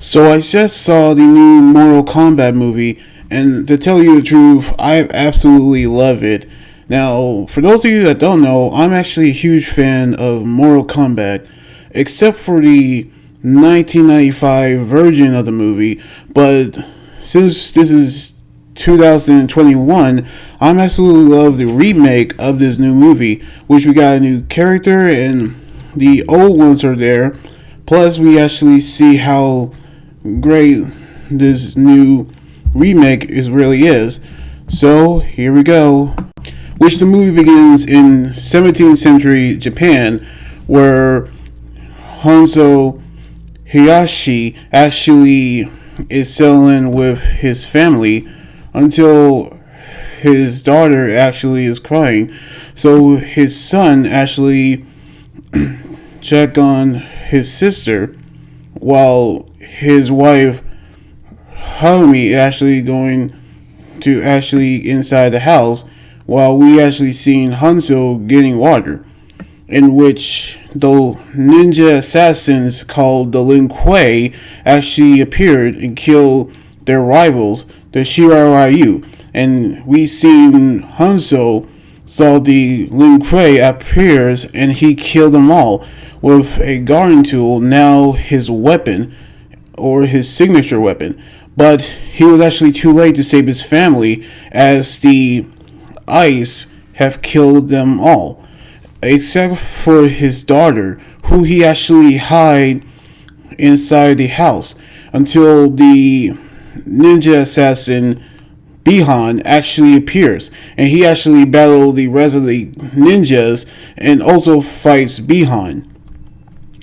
So I just saw the new Mortal Kombat movie, and to tell you the truth, I absolutely love it. Now, for those of you that don't know, I'm actually a huge fan of Mortal Kombat, except for the 1995 version of the movie. But since this is 2021, I'm absolutely love the remake of this new movie, which we got a new character and the old ones are there. Plus, we actually see how great this new remake really is. So here we go. Which the movie begins in 17th century Japan, where Hanzo Hayashi actually is settling with his family until his daughter actually is crying. So his son actually check on his sister while his wife Harumi actually going to actually inside the house while we actually seen Hanzo getting water, in which the ninja assassins called the Lin Kuei actually appeared and killed their rivals, the Shiraryu, and we seen Hanzo saw the Lin Kuei appears and he killed them all with a garden tool, now his weapon or his signature weapon. But he was actually too late to save his family, as the ice have killed them all, except for his daughter, who he actually hid inside the house until the ninja assassin Bihan actually appears, and he actually battles the rest of the ninjas and also fights Bihan,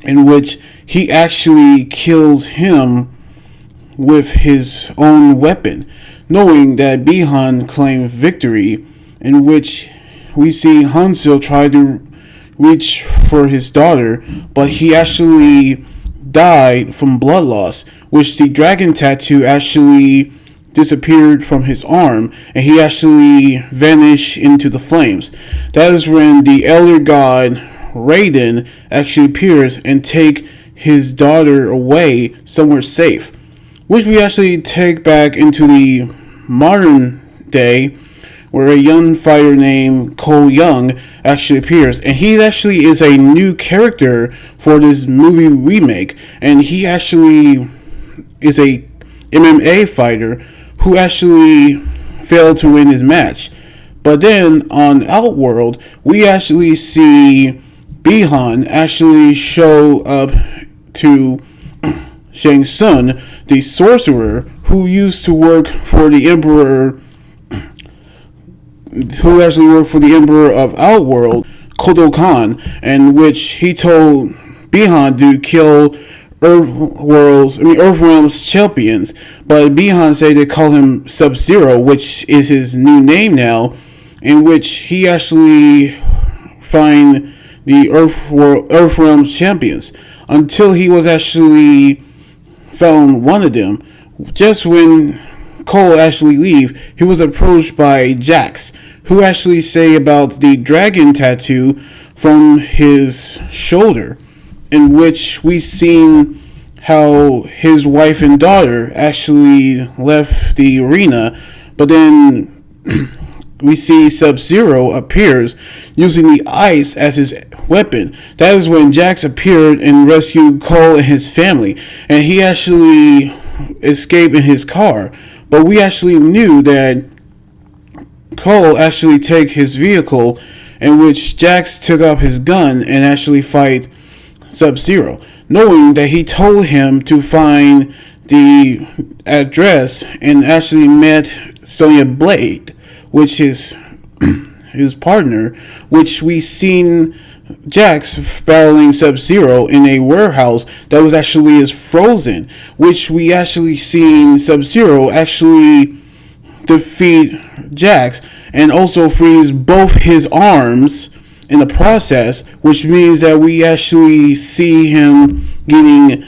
in which he actually kills him with his own weapon, knowing that Bihan claimed victory, in which we see Hanzo try to reach for his daughter, but he actually died from blood loss, which the dragon tattoo actually disappeared from his arm, and he actually vanished into the flames. That is when the elder god Raiden actually appears and take his daughter away somewhere safe, which we actually take back into the modern day, where a young fighter named Cole Young actually appears, and he actually is a new character for this movie remake, and he actually is a MMA fighter who actually failed to win his match. But then on Outworld, we actually see Bihan actually show up to Shang Tsung, the sorcerer who used to work for the Emperor, who actually worked for the Emperor of Outworld, Kodo Khan, in which he told Bihan to kill Earthrealm's champions, but Bihan say they call him Sub-Zero, which is his new name now, in which he actually find the Earthrealm's champions until he was actually found one of them. Just when Cole actually leave, he was approached by Jax, who actually say about the dragon tattoo from his shoulder, in which we seen how his wife and daughter actually left the arena, but then we see Sub-Zero appears using the ice as his weapon. That is when Jax appeared and rescued Cole and his family, and he actually escaped in his car. But we actually knew that Cole actually take his vehicle, in which Jax took up his gun and actually fight Sub-Zero, knowing that he told him to find the address and actually met Sonya Blade, which is his partner, which we seen Jax battling Sub-Zero in a warehouse that was actually is frozen, which we actually seen Sub-Zero actually defeat Jax and also freeze both his arms in the process, which means that we actually see him getting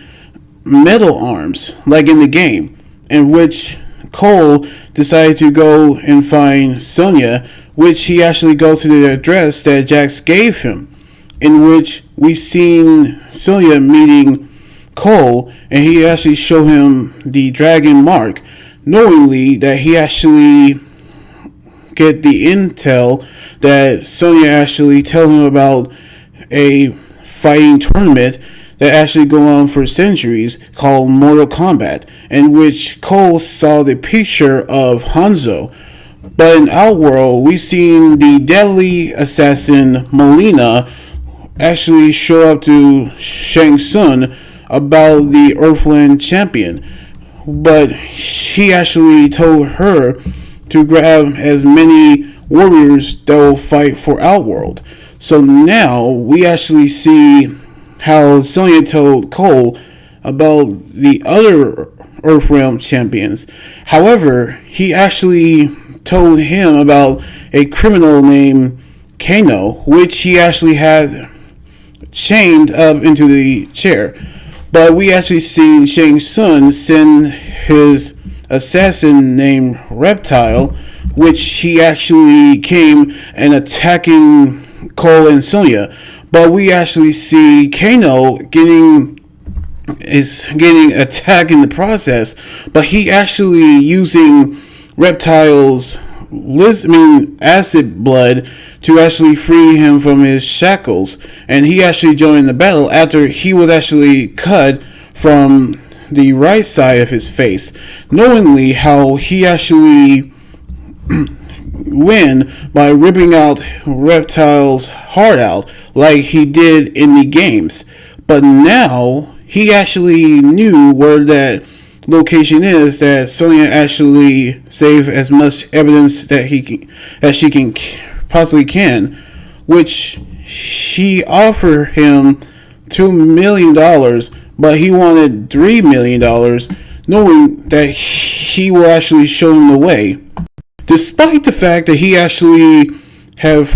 metal arms like in the game, in which Cole decided to go and find Sonya, which he actually goes to the address that Jax gave him, in which we seen Sonya meeting Cole, and he actually showed him the dragon mark, knowingly that he actually get the intel that Sonya actually tell him about a fighting tournament that actually go on for centuries called Mortal Kombat, in which Cole saw the picture of Hanzo. But in Outworld, we seen the deadly assassin Melina actually show up to Shang Tsung about the Earthland champion. But he actually told her to grab as many warriors that will fight for Outworld. So now we actually see how Sonya told Cole about the other Earthrealm champions. However, he actually told him about a criminal named Kano, which he actually had chained up into the chair. But we actually seen Shang Tsung send his assassin named Reptile, which he actually came and attacking Cole and Sonya. But we actually see Kano getting attacked in the process, but he actually using Reptile's acid blood to actually free him from his shackles, and he actually joined the battle after he was actually cut from the right side of his face, knowingly how he actually win by ripping out Reptile's heart out like he did in the games. But now he actually knew where that location is that Sonya actually saved as much evidence that she can possibly can, which she offered him $2 million, but he wanted $3 million, knowing that he will actually show him the way. Despite the fact that he actually have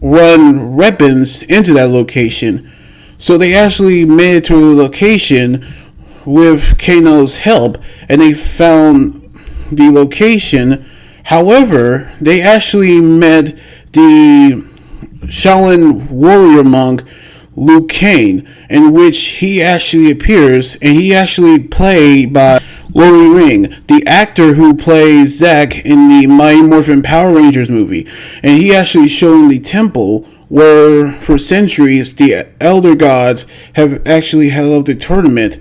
run weapons into that location, so they actually made it to a location with Kano's help, and they found the location. However, they actually met the Shaolin warrior monk Liu Kang, in which he actually appears, and he actually played by Lori Ring, the actor who plays Zack in the Mighty Morphin Power Rangers movie. And he actually showed the temple where for centuries the elder gods have actually held up the tournament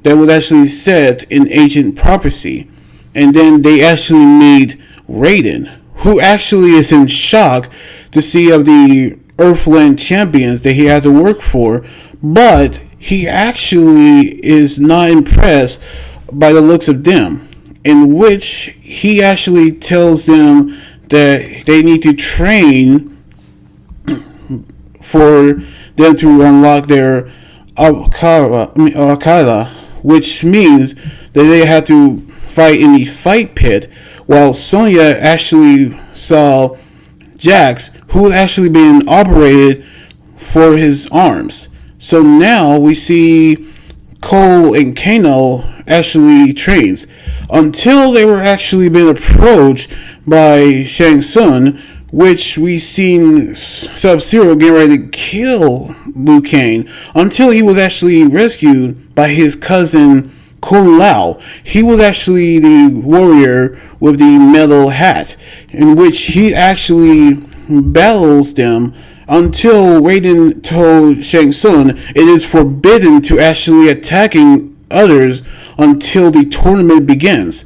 that was actually set in ancient prophecy. And then they actually meet Raiden, who actually is in shock to see of the Earthland champions that he had to work for, but he actually is not impressed by the looks of them, in which he actually tells them that they need to train for them to unlock their Akala, which means that they have to fight in the fight pit, while Sonya actually saw Jax, who was actually being operated for his arms. So now we see Cole and Kano actually trains until they were actually being approached by Shang Tsung, which we seen Sub-Zero getting ready to kill Liu Kang until he was actually rescued by his cousin Kung Lao. He was actually the warrior with the metal hat, in which he actually battles them until Raiden told Shang Tsung it is forbidden to actually attacking others until the tournament begins,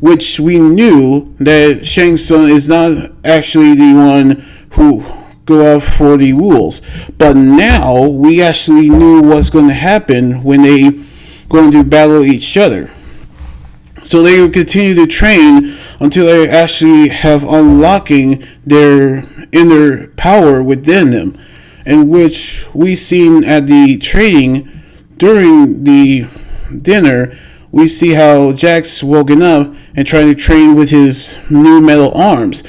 which we knew that Shang Tsung is not actually the one who go out for the rules. But now we actually knew what's going to happen when they going to battle each other. So they will continue to train until they actually have unlocking their inner power within them, in which we seen at the training during the dinner. We see how Jax woken up and trying to train with his new metal arms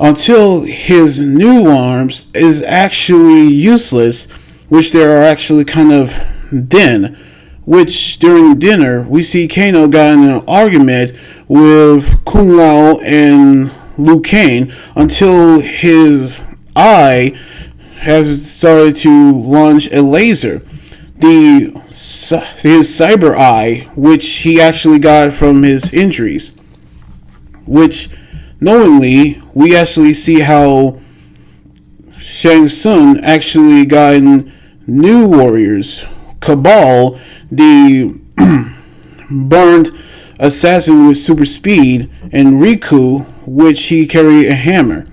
until his new arms is actually useless, which they are actually kind of thin. Which during dinner we see Kano got in an argument with Kung Lao and Liu Kang until his eye has started to launch a laser. the his cyber eye, which he actually got from his injuries. Which, knowingly, we actually see how Shang Tsung actually gotten new warriors. Cabal, the burned assassin with super speed, and Riku, which he carried a hammer.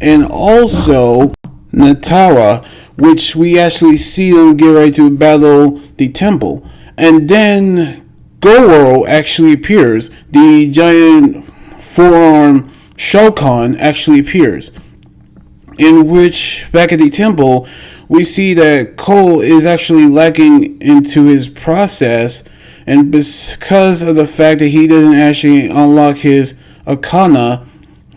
And also Natara, which we actually see them get ready to battle the temple. And then Goro actually appears. The giant four-arm Shokan actually appears. In which, back at the temple, we see that Cole is actually lacking into his process, and because of the fact that he doesn't actually unlock his Arcana,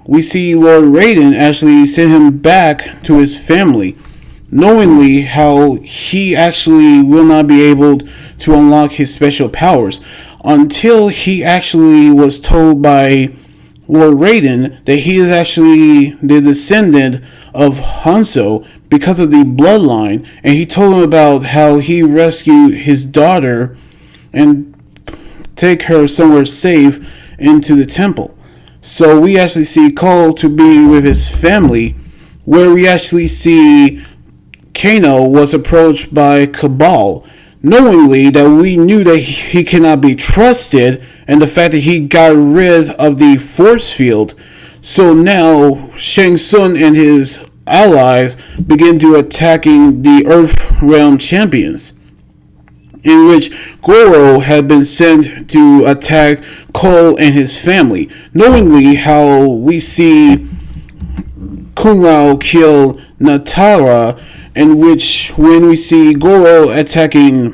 we see Lord Raiden actually send him back to his family, knowingly how he actually will not be able to unlock his special powers until he actually was told by Lord Raiden that he is actually the descendant of Hanzo because of the bloodline, and he told him about how he rescued his daughter and take her somewhere safe into the temple. So we actually see Cole to be with his family, where we actually see Kano was approached by Cabal, knowingly that we knew that he cannot be trusted, and the fact that he got rid of the force field. So now Shang Tsung and his allies begin to attacking the Earth Realm champions, in which Goro had been sent to attack Cole and his family, knowingly how we see Kung Lao kill Natara, in which when we see Goro attacking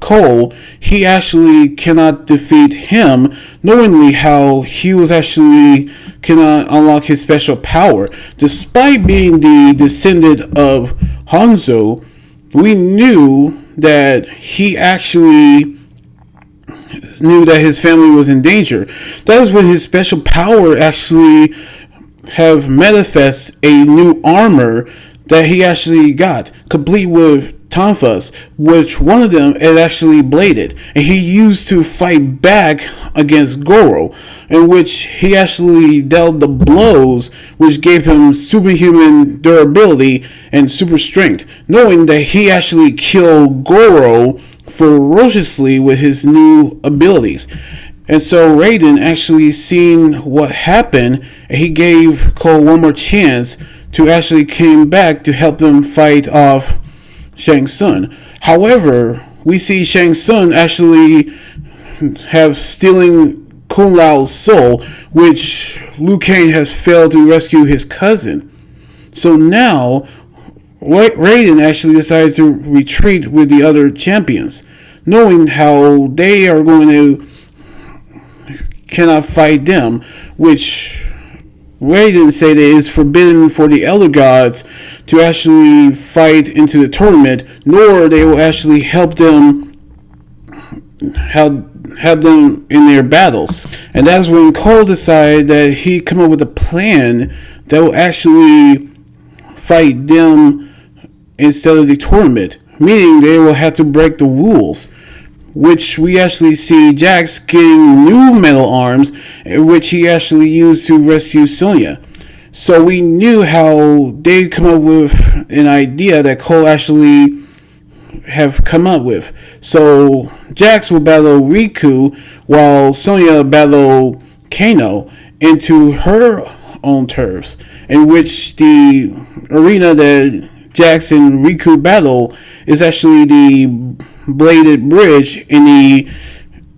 Cole, he actually cannot defeat him, knowingly how he was actually cannot unlock his special power. Despite being the descendant of Hanzo, we knew that he actually knew that his family was in danger. That is when his special power actually have manifest a new armor that he actually got, complete with tonfas, which one of them is actually bladed, and he used to fight back against Goro, in which he actually dealt the blows which gave him superhuman durability and super strength, knowing that he actually killed Goro ferociously with his new abilities. And so Raiden actually seen what happened, and he gave Cole one more chance to actually came back to help him fight off Shang Tsung. However, we see Shang Tsung actually have stealing Kung Lao's soul, which Liu Kang has failed to rescue his cousin. So now Raiden actually decided to retreat with the other champions, knowing how they are going to cannot fight them, which Raiden said it is forbidden for the Elder Gods to actually fight into the tournament, nor they will actually help them have them in their battles. And that's when Cole decided that he come up with a plan that will actually fight them instead of the tournament, meaning they will have to break the rules, which we actually see Jax getting new metal arms, which he actually used to rescue Sonya. So we knew how they come up with an idea that Cole actually have come up with. So Jax will battle Riku while Sonya battle Kano into her own turfs, in which the arena that Jax and Riku battle is actually the bladed bridge in the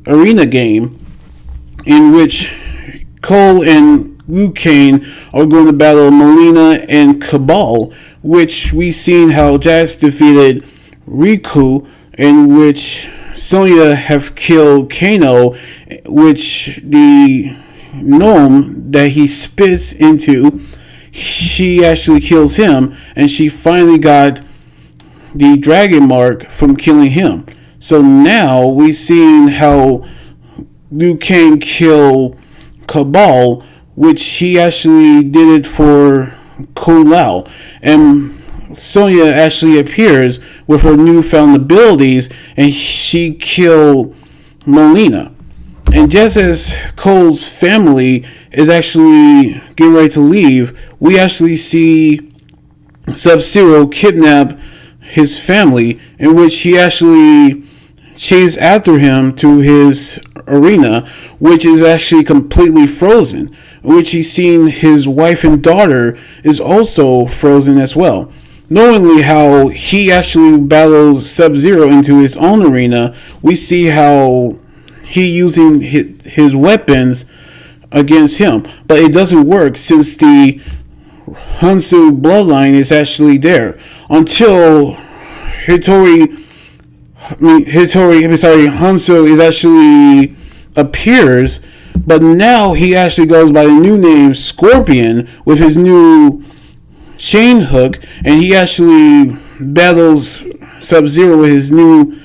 arena game, in which Cole and Liu Kang are going to battle Melina and Cabal, which we seen how Jax defeated Riku, in which Sonya have killed Kano, which the gnome that he spits into, she actually kills him, and she finally got the dragon mark from killing him. So now we've seen how Liu Kang killed Cabal, which he actually did it for Kung Lao. And Sonya actually appears with her newfound abilities, and she killed Molina. And just as Cole's family is actually getting ready to leave, we actually see Sub-Zero kidnap his family, in which he actually chased after him to his arena, which is actually completely frozen, in which he's seen his wife and daughter is also frozen as well. Knowingly how he actually battles Sub-Zero into his own arena, we see how he using his weapons against him, but it doesn't work since the Hanzo bloodline is actually there until Hanzo is actually appears, but now he actually goes by the new name Scorpion with his new chain hook, and he actually battles Sub-Zero with his new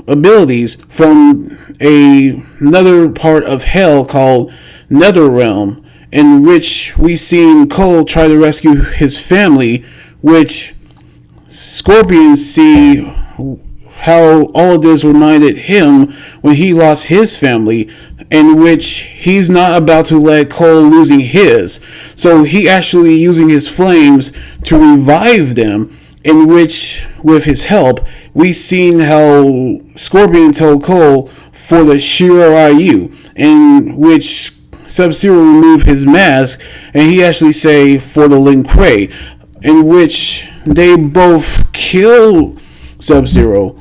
abilities from another part of hell called Netherrealm, in which we seen Cole try to rescue his family, which Scorpions see how all of this reminded him when he lost his family, in which he's not about to let Cole losing his. So he actually using his flames to revive them, in which with his help we seen how Scorpion told Cole for the Shiryu, in which Sub-Zero removed his mask, and he actually say for the Lin Kuei, in which they both kill Sub-Zero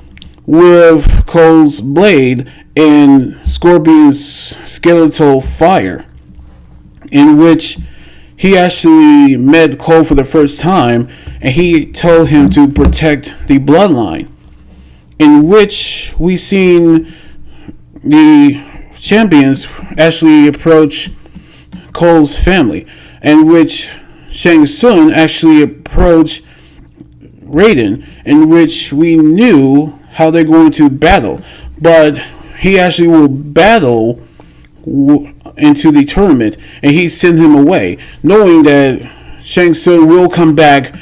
with Cole's blade and Scorpion's skeletal fire, in which he actually met Cole for the first time, and he told him to protect the bloodline, in which we seen the champions actually approach Cole's family, in which Shang Tsung actually approached Raiden, in which we knew how they're going to battle, but he actually will battle into the tournament, and he sent him away, knowing that Shang Tsung will come back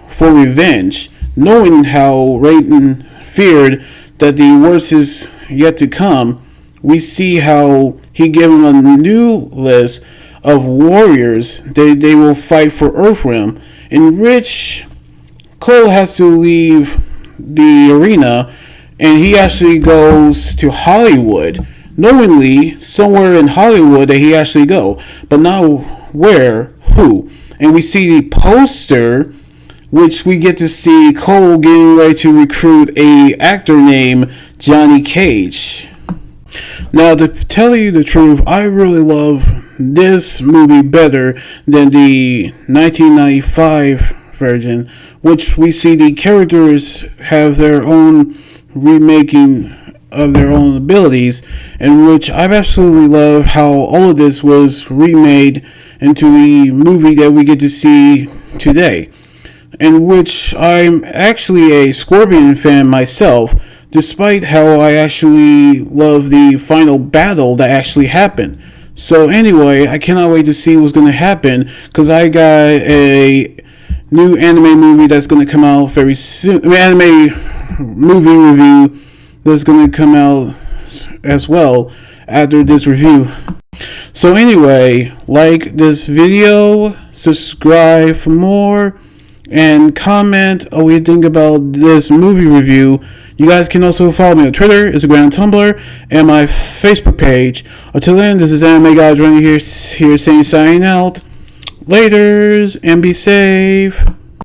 for revenge, knowing how Raiden feared that the worst is yet to come. We see how he gave him a new list of warriors that they will fight for Earthrealm, in which Cole has to leave the arena, and he actually goes to Hollywood, knowingly somewhere in Hollywood that he actually go, but not where, who. And we see the poster, which we get to see Cole getting ready to recruit a actor named Johnny Cage. Now, to tell you the truth, I really love this movie better than the 1995 version, which we see the characters have their own remaking of their own abilities, in which I absolutely love how all of this was remade into the movie that we get to see today, in which I'm actually a Scorpion fan myself, despite how I actually love the final battle that actually happened. So anyway, I cannot wait to see what's going to happen, because I got a new anime movie that's going to come out very soon. Anime movie review that's going to come out as well after this review. So anyway, like this video, subscribe for more, and comment what you think about this movie review. You guys can also follow me on Twitter, Instagram, Tumblr, and my Facebook page. Until then, this is Anime Guy Running here saying signing out. Laters, and be safe.